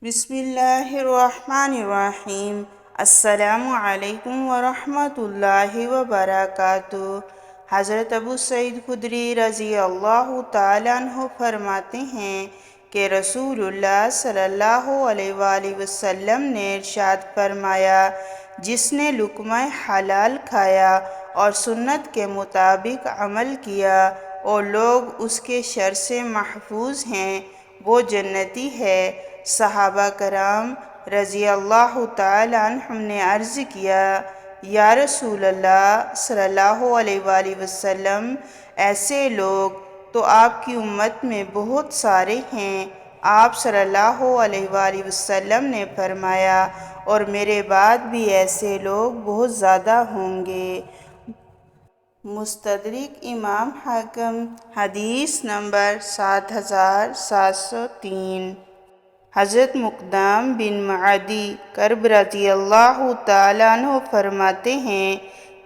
بسم اللہ الرحمن الرحیم۔ السلام علیکم ورحمۃ اللہ وبرکاتہ۔ حضرت ابو سعید خدری رضی اللہ تعالیٰ عنہ فرماتے ہیں کہ رسول اللہ صلی اللہ علیہ وآلہ وسلم نے ارشاد فرمایا، جس نے لقمہ حلال کھایا اور سنت کے مطابق عمل کیا اور لوگ اس کے شر سے محفوظ ہیں، وہ جنتی ہے۔ صحابہ کرام رضی اللہ تعالیٰ عنہم نے عرض کیا، یا رسول اللہ صلی اللہ علیہ وآلہ وسلم، ایسے لوگ تو آپ کی امت میں بہت سارے ہیں۔ آپ صلی اللہ علیہ وآلہ وسلم نے فرمایا، اور میرے بعد بھی ایسے لوگ بہت زیادہ ہوں گے۔ مستدرک امام حاکم، حدیث نمبر 7703۔ حضرت مقدام بن معدی کرب رضی اللہ تعالیٰ عنہ فرماتے ہیں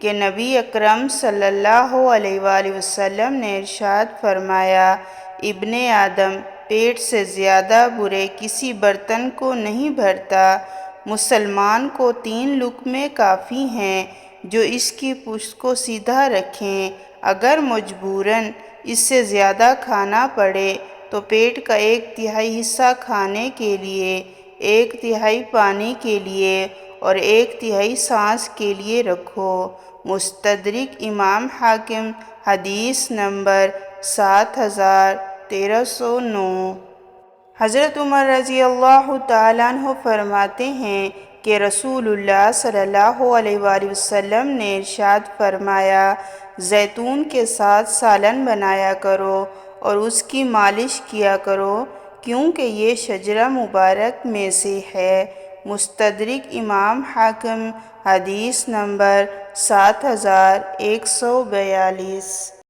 کہ نبی اکرم صلی اللہ علیہ وآلہ وسلم نے ارشاد فرمایا، ابن آدم پیٹ سے زیادہ برے کسی برتن کو نہیں بھرتا۔ مسلمان کو 3 لقمے کافی ہیں جو اس کی پشت کو سیدھا رکھیں۔ اگر مجبوراً اس سے زیادہ کھانا پڑے تو پیٹ کا 1/3 حصہ کھانے کے لیے، 1/3 پانی کے لیے اور 1/3 سانس کے لیے رکھو۔ مستدرک امام حاکم، حدیث نمبر 7309۔ حضرت عمر رضی اللہ تعالیٰ عنہ فرماتے ہیں کہ رسول اللہ صلی اللہ علیہ وآلہ وسلم نے ارشاد فرمایا، زیتون کے ساتھ سالن بنایا کرو اور اس کی مالش کیا کرو، کیونکہ یہ شجرہ مبارک میں سے ہے۔ مستدرک امام حاکم، حدیث نمبر 7142۔